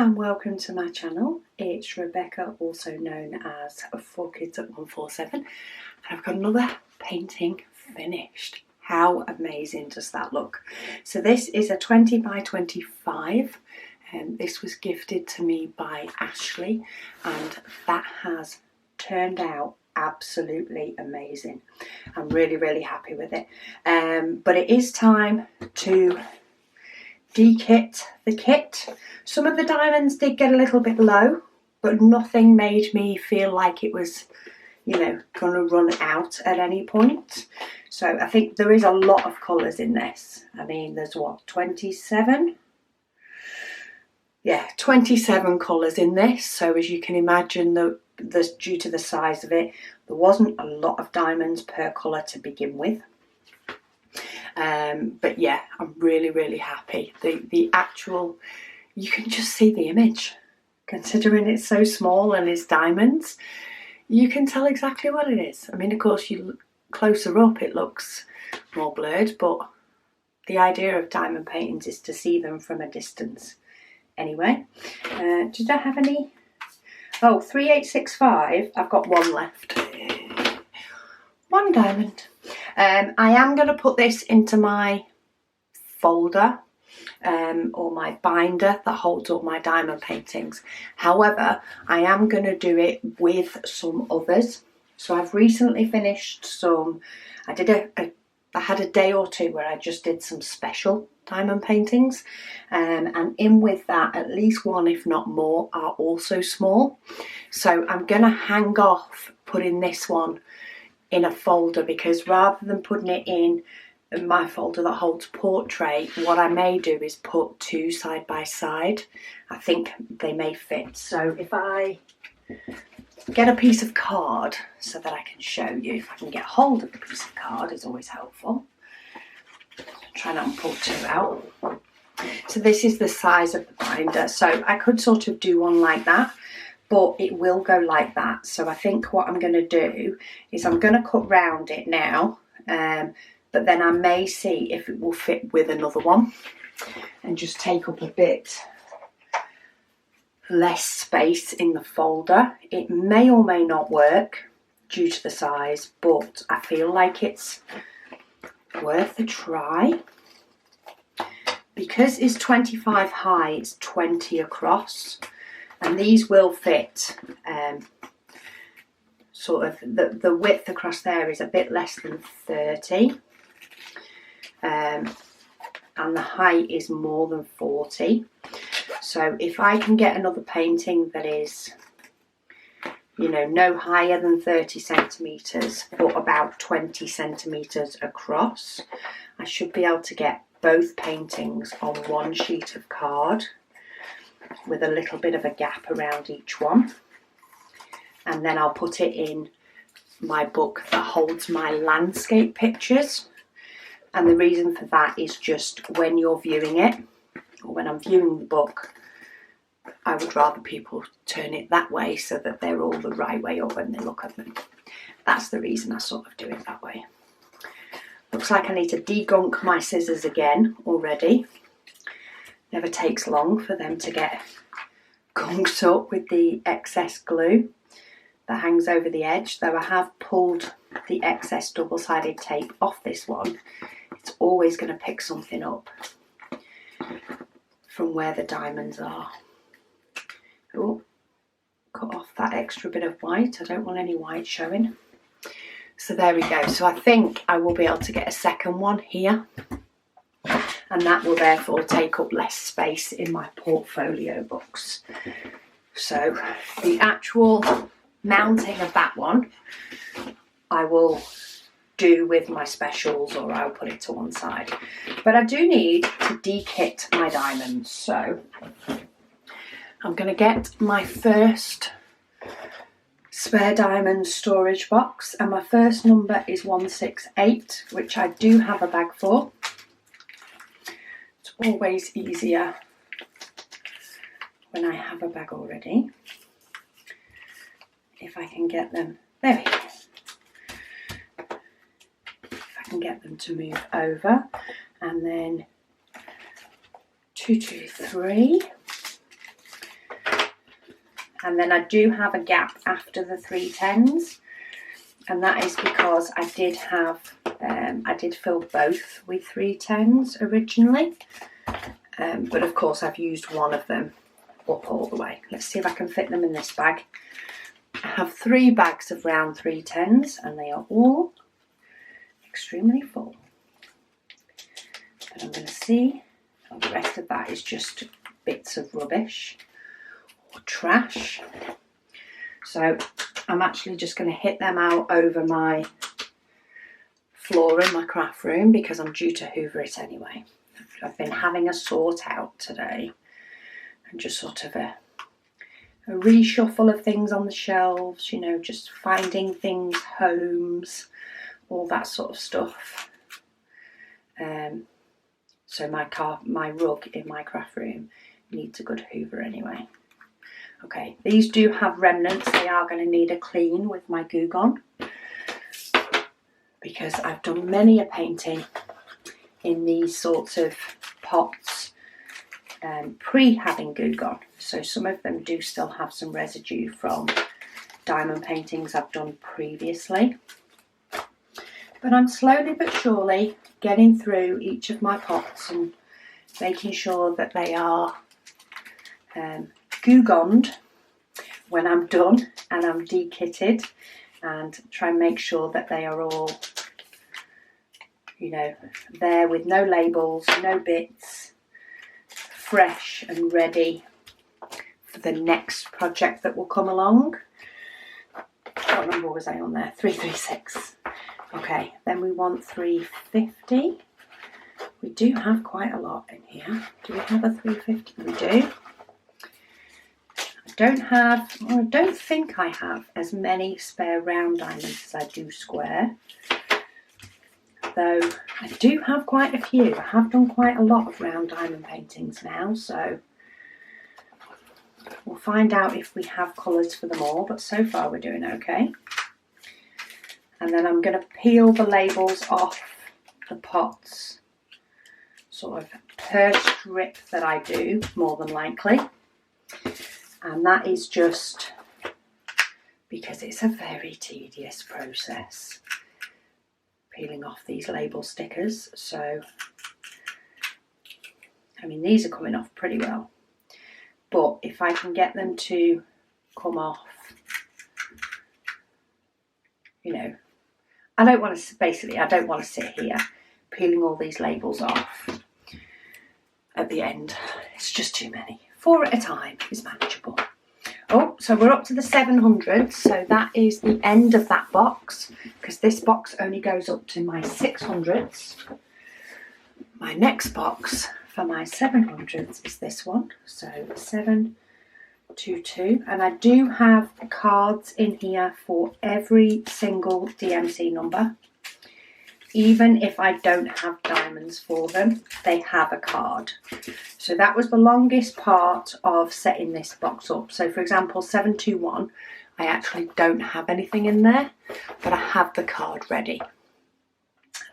and welcome to my channel. It's Rebecca, also known as 4Kids at 147, and I've got another painting finished. How amazing does that look? So this is a 20 by 25 and this was gifted to me by Ashley, and that has turned out absolutely amazing. I'm really happy with it, but it is time to de-kit the kit. Some of the diamonds did get a little bit low, but nothing made me feel like it was, you know, going to run out at any point. So I think there is a lot of colours in this. I mean, there's what, 27? Yeah, 27 colours in this. So as you can imagine, due to the size of it, there wasn't a lot of diamonds per colour to begin with. But yeah, I'm really happy. The actual, you can just see the image. Considering it's so small and it's diamonds, you can tell exactly what it is. I mean, of course, you look closer up, it looks more blurred, but the idea of diamond paintings is to see them from a distance. Anyway, did I have any? Oh, 3865, I've got one left. One diamond. I am going to put this into my folder or my binder that holds all my diamond paintings. However, I am going to do it with some others. So I've recently finished some, I had a day or two where I just did some special diamond paintings, and in with that, at least one if not more are also small. So I'm going to hang off putting this one in a folder, because rather than putting it in my folder that holds portrait, what I may do is put two side by side. I think they may fit. So if I get a piece of card so that I can show you, if I can get hold of a piece of card is always helpful. Try not to pull two out. So this is the size of the binder. So I could sort of do one like that, but it will go like that. So I think what I'm going to do is I'm going to cut round it now, but then I may see if it will fit with another one and just take up a bit less space in the folder. It may or may not work due to the size, but I feel like it's worth a try. Because it's 25 high, it's 20 across. And these will fit, sort of, the width across there is a bit less than 30. And the height is more than 40. So if I can get another painting that is, you know, no higher than 30 centimetres, but about 20 centimetres across, I should be able to get both paintings on one sheet of card, with a little bit of a gap around each one, and then I'll put it in my book that holds my landscape pictures. And the reason for that is just when you're viewing it, or when I'm viewing the book, I would rather people turn it that way so that they're all the right way up when they look at them. That's the reason I sort of do it that way. Looks like I need to degunk my scissors again already. Never takes long for them to get gunked up with the excess glue that hangs over the edge, though I have pulled the excess double-sided tape off this one. It's always going to pick something up from where the diamonds are. Oh, cut off that extra bit of white. I don't want any white showing. So there we go. So I think I will be able to get a second one here, and that will therefore take up less space in my portfolio books. So the actual mounting of that one I will do with my specials, or I'll put it to one side. But I do need to de-kit my diamonds, so I'm going to get my first spare diamond storage box, and my first number is 168, which I do have a bag for. It's always easier when I have a bag already. If I can get them, there we go. If I can get them to move over, and then 223. And then I do have a gap after the 310s, and that is because I did fill both with 310s originally, but of course I've used one of them up all the way. Let's see if I can fit them in this bag. I have 3 bags of round 310s, and they are all extremely full. But I'm going to see, the rest of that is just bits of rubbish or trash. So I'm actually just going to hit them out over my floor in my craft room because I'm due to hoover it anyway. I've been having a sort out today and just sort of a reshuffle of things on the shelves, you know, just finding things, homes, all that sort of stuff. So my rug in my craft room needs a good hoover anyway. Okay, these do have remnants. They are going to need a clean with my Goo Gone because I've done many a painting in these sorts of pots pre-having Goo Gone. So some of them do still have some residue from diamond paintings I've done previously. But I'm slowly but surely getting through each of my pots and making sure that they are Goo Goned when I'm done and I'm dekitted, and try and make sure that they are all, you know, there with no labels, no bits, fresh and ready for the next project that will come along. What number was I on there? 336. Okay, then we want 350. We do have quite a lot in here. Do we have a 350? We do. I don't think I have as many spare round diamonds as I do square. Though I do have quite a few. I have done quite a lot of round diamond paintings now, so we'll find out if we have colours for them all, but so far we're doing okay. And then I'm going to peel the labels off the pots, sort of per strip that I do, more than likely. And that is just because it's a very tedious process, peeling off these label stickers. So, I mean, these are coming off pretty well. But if I can get them to come off, you know, I don't want to sit here peeling all these labels off at the end. It's just too many. 4 at a time is manageable. Oh, so we're up to the 700s. So that is the end of that box, because this box only goes up to my 600s. My next box for my 700s is this one. So 722. And I do have cards in here for every single DMC number. Even if I don't have diamonds for them, they have a card. So that was the longest part of setting this box up. So for example, 721, I actually don't have anything in there, but I have the card ready.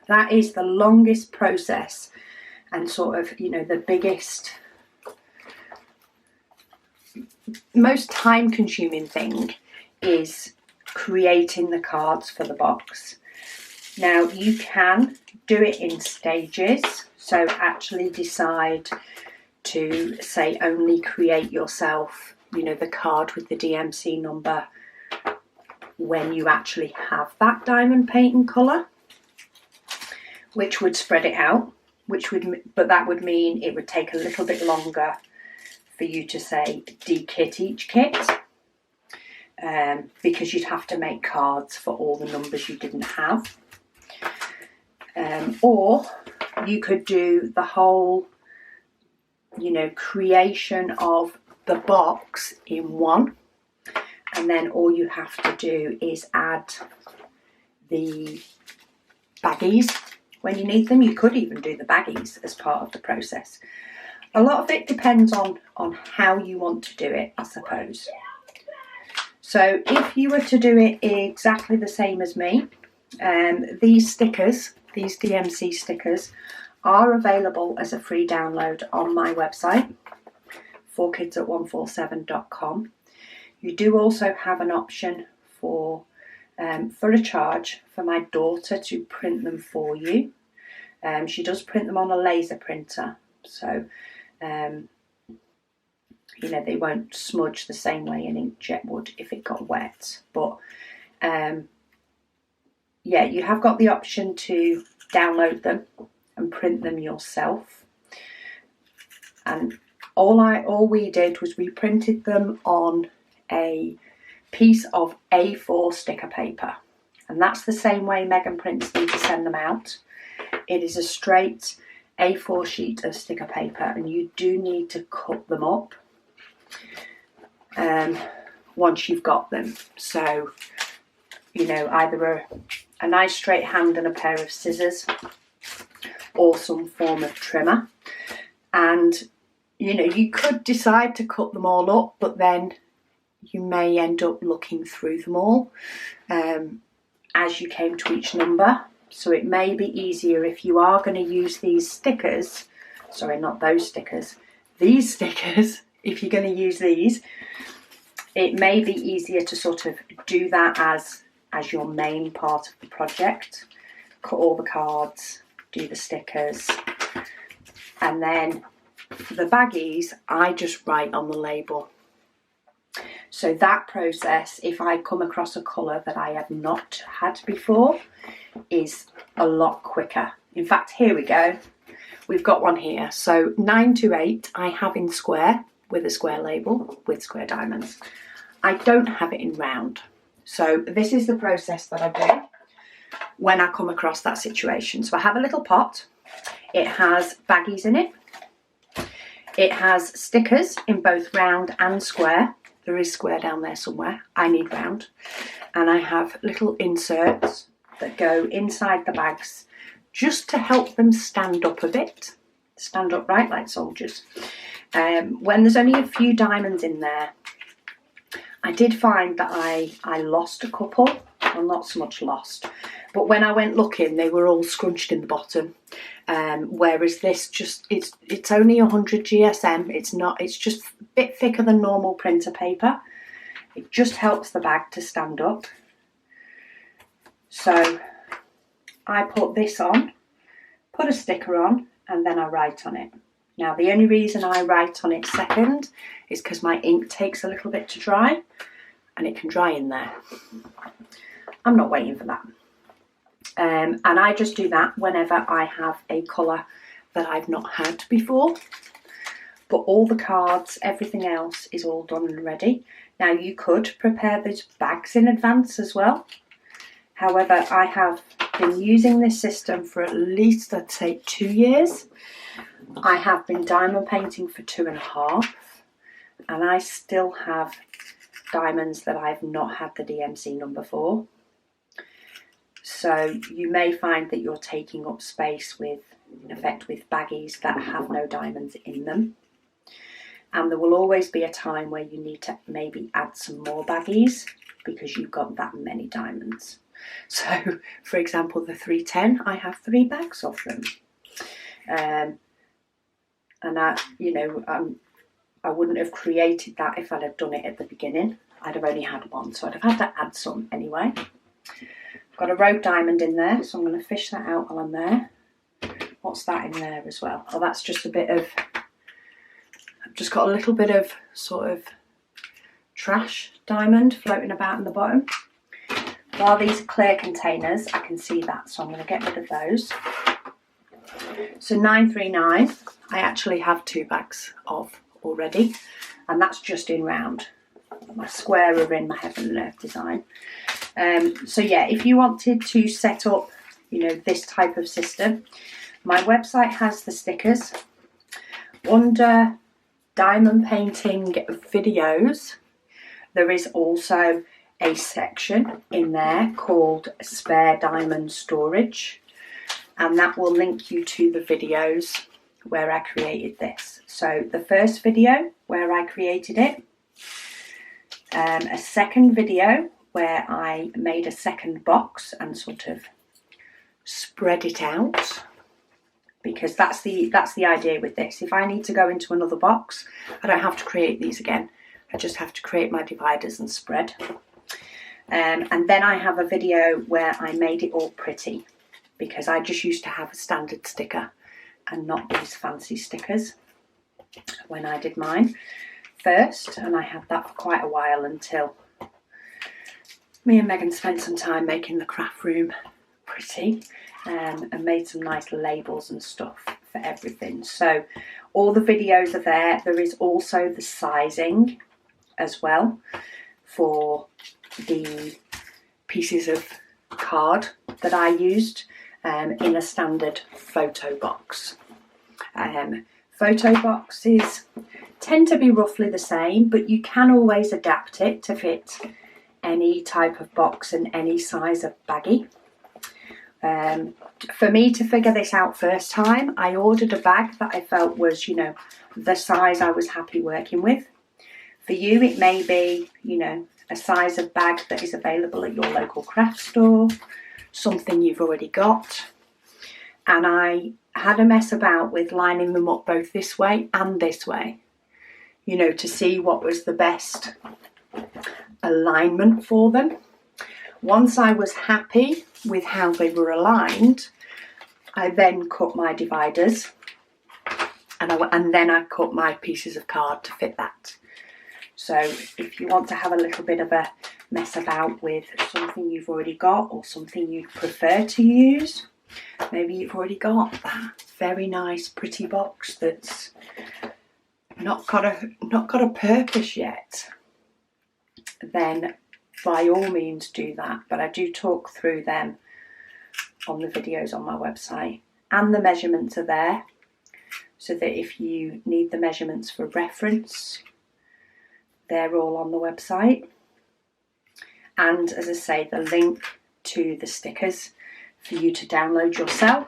That is the longest process and sort of, you know, the biggest, most time consuming thing is creating the cards for the box. Now you can do it in stages, so actually decide to say only create yourself, you know, the card with the DMC number when you actually have that diamond painting colour, which would spread it out, but that would mean it would take a little bit longer for you to say dekit each kit, because you'd have to make cards for all the numbers you didn't have. Or you could do the whole, you know, creation of the box in one, and then all you have to do is add the baggies when you need them. You could even do the baggies as part of the process. A lot of it depends on how you want to do it, I suppose. So if you were to do it exactly the same as me, these stickers, these DMC stickers, are available as a free download on my website, 4kids@147.com. You do also have an option for a charge for my daughter to print them for you. She does print them on a laser printer, so you know, they won't smudge the same way an inkjet would if it got wet. But yeah, you have got the option to download them and print them yourself. And all we did was we printed them on a piece of A4 sticker paper, and that's the same way Megan prints them to send them out. It is a straight A4 sheet of sticker paper, and you do need to cut them up once you've got them. So, you know, either a nice straight hand and a pair of scissors, or some form of trimmer. And you know, you could decide to cut them all up, but then you may end up looking through them all as you came to each number. So it may be easier if you are going to use these stickers, sorry, not those stickers, these stickers, if you're going to use these, it may be easier to sort of do that as your main part of the project. Cut all the cards, do the stickers, and then the baggies, I just write on the label. So that process, if I come across a colour that I have not had before, is a lot quicker. In fact, here we go. We've got one here. So 928 I have in square with a square label with square diamonds. I don't have it in round. So this is the process that I do when I come across that situation. So I have a little pot. It has baggies in it. It has stickers in both round and square. There is square down there somewhere. I need round. And I have little inserts that go inside the bags just to help them stand up a bit. Stand upright like soldiers. When there's only a few diamonds in there, I did find that I lost a couple. Well, not so much lost, but when I went looking, they were all scrunched in the bottom. Whereas this it's only 100 GSM. It's just a bit thicker than normal printer paper. It just helps the bag to stand up. So I put this on, put a sticker on, and then I write on it. Now the only reason I write on it second is because my ink takes a little bit to dry, and it can dry in there. I'm not waiting for that. And I just do that whenever I have a colour that I've not had before. But all the cards, everything else is all done and ready. Now you could prepare those bags in advance as well. However, I have been using this system for at least, I'd say, 2 years. I have been diamond painting for 2.5, and I still have diamonds that I've not had the DMC number for. So you may find that you're taking up space with, in effect, with baggies that have no diamonds in them. And there will always be a time where you need to maybe add some more baggies because you've got that many diamonds. So, for example, the 310, I have 3 bags of them. And I wouldn't have created that if I'd have done it at the beginning. I'd have only had one, so I'd have had to add some anyway. Got a rogue diamond in there, so I'm going to fish that out while I'm there. What's that in there as well? Oh, that's just a bit of, I've just got a little bit of sort of trash diamond floating about in the bottom. While these are clear containers, I can see that, so I'm going to get rid of those. So 939, I actually have 2 bags of already, and that's just in round. My square are in my Heaven and Earth design. So yeah, if you wanted to set up, you know, this type of system, my website has the stickers. Under diamond painting videos, there is also a section in there called spare diamond storage, and that will link you to the videos where I created this. So the first video where I created it, a second video where I made a second box and sort of spread it out, because that's the idea with this. If I need to go into another box, I don't have to create these again. I just have to create my dividers and spread. And then I have a video where I made it all pretty, because I just used to have a standard sticker and not these fancy stickers when I did mine first, and I had that for quite a while until me and Megan spent some time making the craft room pretty, and made some nice labels and stuff for everything. So all the videos are there. There is also the sizing as well for the pieces of card that I used in a standard photo box. Photo boxes tend to be roughly the same, but you can always adapt it to fit any type of box and any size of baggie. For me to figure this out first time, I ordered a bag that I felt was, you know, the size I was happy working with. For you, it may be, you know, a size of bag that is available at your local craft store, something you've already got. And I had a mess about with lining them up both this way and this way, you know, to see what was the best alignment for them. Once I was happy with how they were aligned, I then cut my dividers, and then I cut my pieces of card to fit that. So if you want to have a little bit of a mess about with something you've already got or something you prefer to use, maybe you've already got that very nice pretty box that's not got a purpose yet, then by all means do that. But I do talk through them on the videos on my website, and the measurements are there so that if you need the measurements for reference, they're all on the website. And as I say, the link to the stickers for you to download yourself,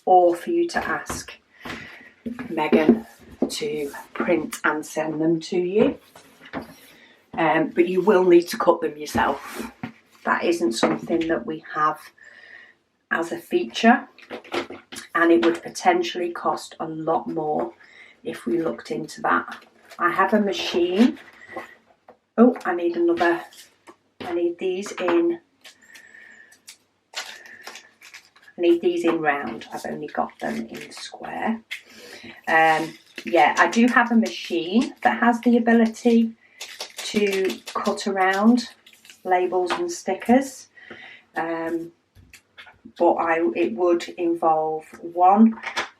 or for you to ask Megan to print and send them to you. But you will need to cut them yourself. That isn't something that we have as a feature, and it would potentially cost a lot more if we looked into that. I have a machine. Oh, I need these in. I need these in round. I've only got them in square. Yeah, I do have a machine that has the ability to cut around labels and stickers, but it would involve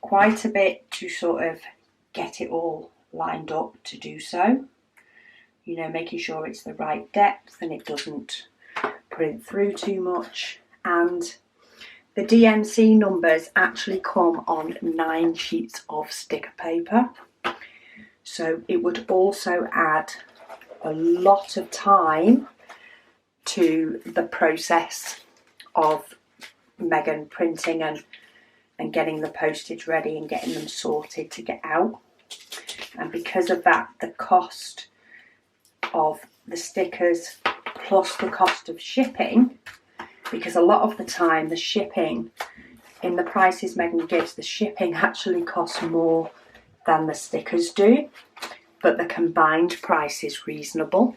quite a bit to sort of get it all lined up to do so, you know, making sure it's the right depth and it doesn't print through too much. And the DMC numbers actually come on 9 sheets of sticker paper, so it would also add a lot of time to the process of Megan printing and getting the postage ready and getting them sorted to get out. And because of that, the cost of the stickers plus the cost of shipping, because a lot of the time the shipping, in the prices Megan gives, the shipping actually costs more than the stickers do, but the combined price is reasonable.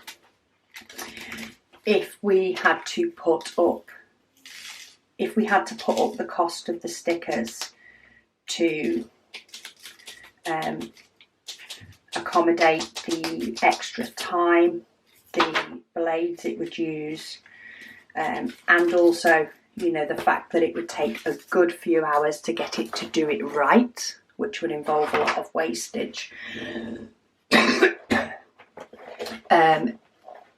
If we had to put up the cost of the stickers to accommodate the extra time, the blades it would use, and also, you know, the fact that it would take a good few hours to get it to do it right, which would involve a lot of wastage.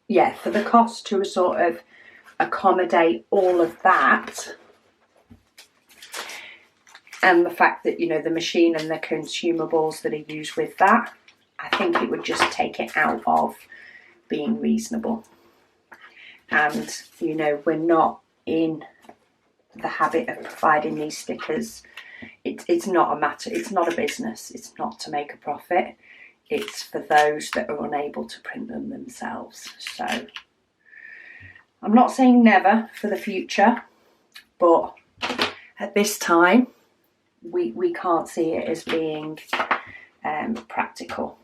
Yeah, for the cost to sort of accommodate all of that, and the fact that, you know, the machine and the consumables that are used with that, I think it would just take it out of being reasonable. And, you know, we're not in the habit of providing these stickers. It's not a business. It's not to make a profit. It's for those that are unable to print them themselves. So I'm not saying never for the future, but at this time we can't see it as being practical.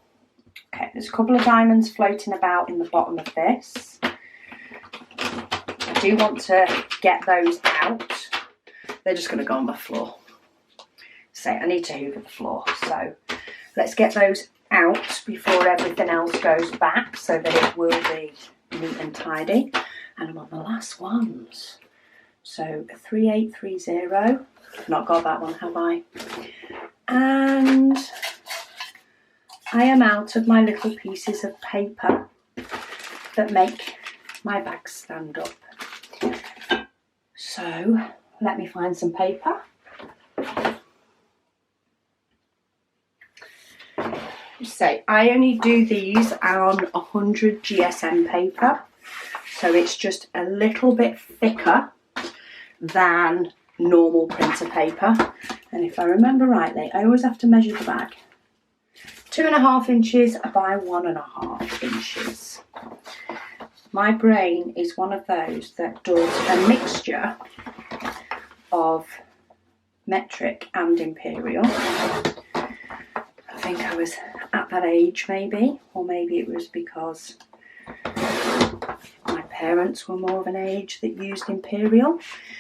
Okay, there's a couple of diamonds floating about in the bottom of this. I do want to get those out. They're just going to go on the floor. So I need to hoover the floor. So let's get those out before everything else goes back so that it will be neat and tidy. And I'm on the last ones. So 3830. Not got that one, have I? And I am out of my little pieces of paper that make my bag stand up. So let me find some paper. So I only do these on 100 GSM paper, so it's just a little bit thicker than normal printer paper. And if I remember rightly, I always have to measure the bag. 2.5 inches by 1.5 inches. My brain is one of those that does a mixture of metric and imperial. I think I was at that age maybe, or maybe it was because my parents were more of an age that used imperial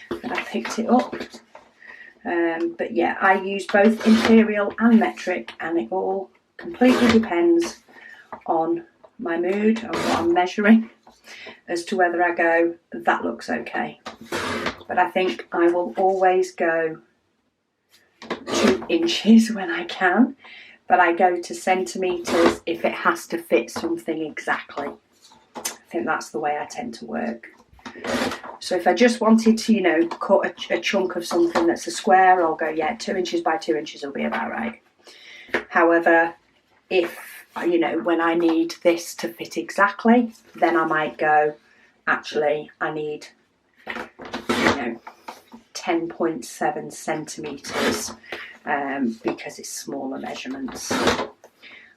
that I picked it up. But yeah, I use both imperial and metric, and it all completely depends on my mood and what I'm measuring as to whether I go, that looks okay. But I think I will always go 2 inches when I can, but I go to centimetres if it has to fit something exactly. I think that's the way I tend to work. So if I just wanted to, you know, cut a chunk of something that's a square, I'll go, yeah, 2 inches by 2 inches will be about right. However, if, you know, when I need this to fit exactly, then I might go, actually, I need, you know, 10.7 centimetres because it's smaller measurements.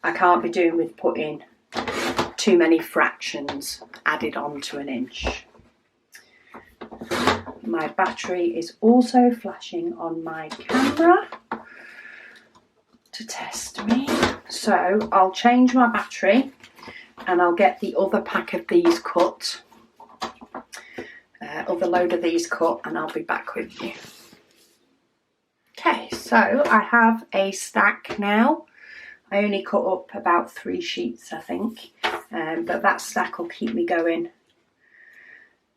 I can't be doing with putting too many fractions added on to an inch. My battery is also flashing on my camera to test me. So I'll change my battery and I'll get the other pack of these cut, other load of these cut, and I'll be back with you. Okay, so I have a stack now. I only cut up about 3 sheets, I think, but that stack will keep me going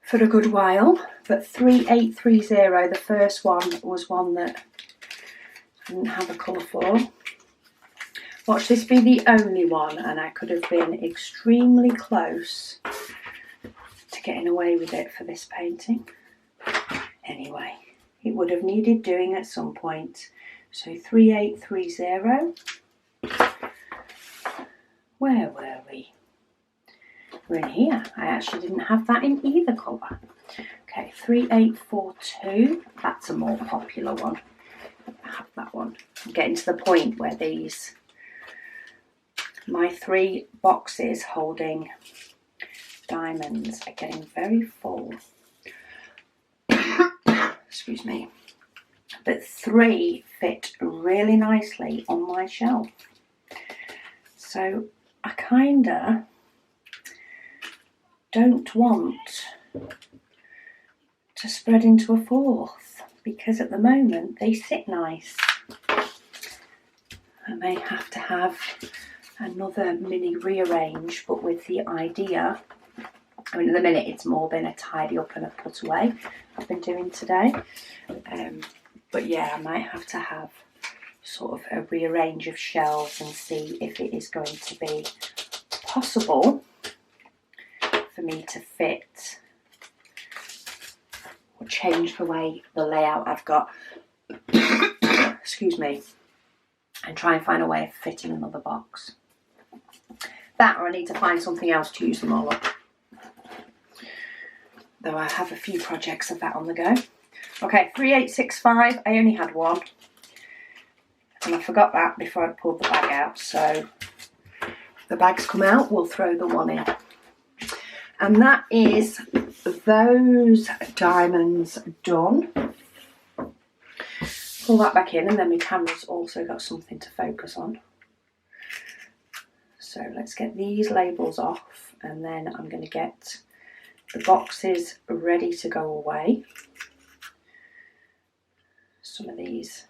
for a good while. But 3830, the first one, was one that I didn't have a colour for. Watch this be the only one, and I could have been extremely close to getting away with it for this painting. Anyway, it would have needed doing at some point. So 3830. Where were we? We're in here. I actually didn't have that in either colour. Okay, 3842. That's a more popular one. I have that one. I'm getting to the point where these, my 3 boxes holding diamonds, are getting very full. Excuse me. But 3 fit really nicely on my shelf. So I kinda don't want to spread into a 4th because at the moment they sit nice. I may have to have another mini rearrange, but with the idea, I mean, at the minute it's more been a tidy up and a put away I've been doing today. But yeah, I might have to have sort of a rearrange of shelves and see if it is going to be possible for me to fit or change the way the layout I've got, excuse me, and try and find a way of fitting another box. That, or I need to find something else to use them all up. Though I have a few projects of that on the go. Okay, 3865, I only had one. And I forgot that before I pulled the bag out, so the bag's come out, we'll throw the one in. And that is those diamonds done. Pull that back in, and then my camera's also got something to focus on. So let's get these labels off, and then I'm going to get the boxes ready to go away. Some of these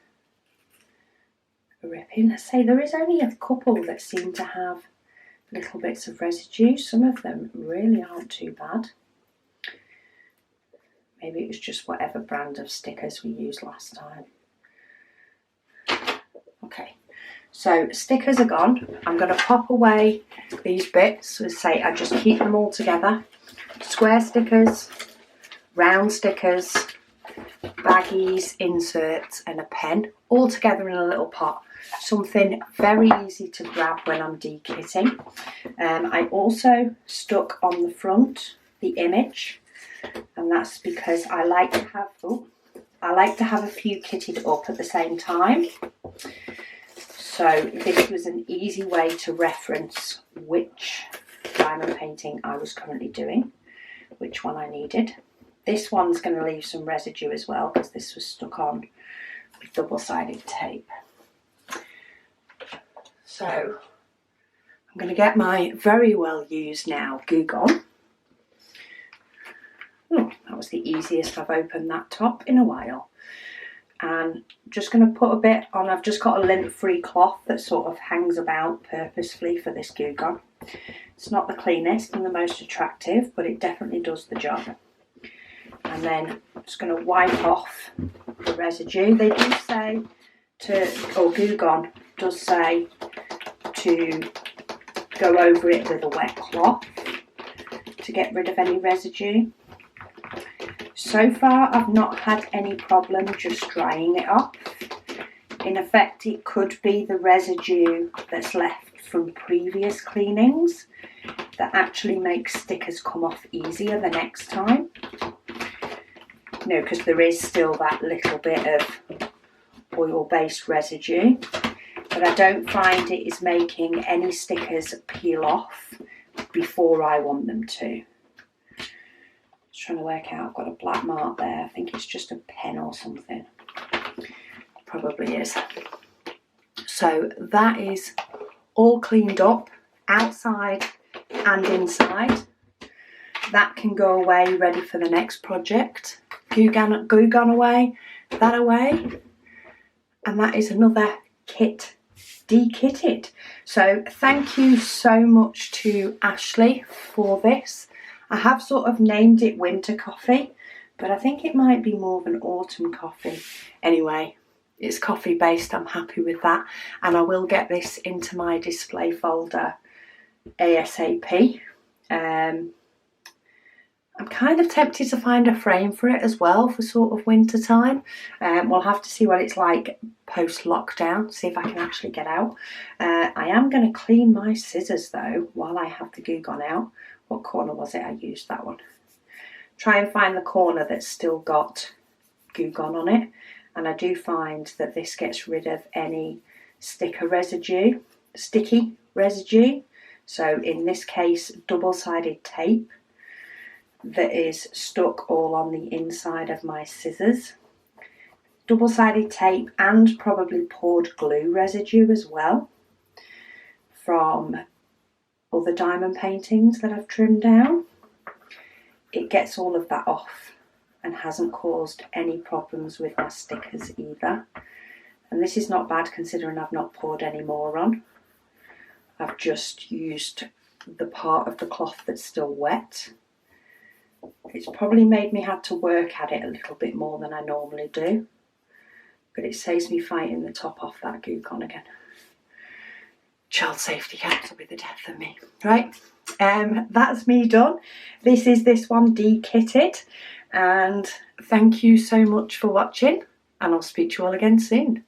are ripping. I say there is only a couple that seem to have little bits of residue. Some of them really aren't too bad. Maybe it was just whatever brand of stickers we used last time. Okay, so stickers are gone. I'm going to pop away these bits. As I say, I just keep them all together. Square stickers, round stickers, baggies, inserts and a pen, all together in a little pot. Something very easy to grab when I'm dekitting. I also stuck on the front the image, and that's because I like to have a few kitted up at the same time. So this was an easy way to reference which diamond painting I was currently doing, which one I needed. This one's going to leave some residue as well because this was stuck on with double-sided tape. So I'm going to get my very well used now Goo Gone. Oh, that was the easiest I've opened that top in a while. And just going to put a bit on. I've just got a lint-free cloth that sort of hangs about purposefully for this Goo Gone. It's not the cleanest and the most attractive, but it definitely does the job. And then I'm just going to wipe off the residue. They do say or Goo Gone does say to go over it with a wet cloth to get rid of any residue. So far I've not had any problem just drying it off. In effect, it could be the residue that's left from previous cleanings that actually makes stickers come off easier the next time. You know, because there is still that little bit of oil-based residue, but I don't find it is making any stickers peel off before I want them to. Just trying to work out, I've got a black mark there. I think it's just a pen or something. Probably is. So that is all cleaned up, outside and inside. That can go away, ready for the next project. Goo Gone away, that away. And that is another kit dekitted. So thank you so much to Ashley for this. I have sort of named it winter coffee, but I think it might be more of an autumn coffee. Anyway, it's coffee based, I'm happy with that. And I will get this into my display folder ASAP. I'm kind of tempted to find a frame for it as well for sort of winter time. We'll have to see what it's like post lockdown, see if I can actually get out. I am going to clean my scissors though while I have the Goo Gone out. What corner was it? I used that one. Try and find the corner that's still got Goo Gone on it. And I do find that this gets rid of any sticky residue. So in this case, double-sided tape that is stuck all on the inside of my scissors. Double-sided tape and probably poured glue residue as well from other diamond paintings that I've trimmed down. It gets all of that off and hasn't caused any problems with my stickers either. And this is not bad considering I've not poured any more on. I've just used the part of the cloth that's still wet. It's probably made me have to work at it a little bit more than I normally do, but it saves me fighting the top off that Goo Gone again. Child safety cats will be the death of me. Right, that's me done. This is this one dekitted, and thank you so much for watching, and I'll speak to you all again soon.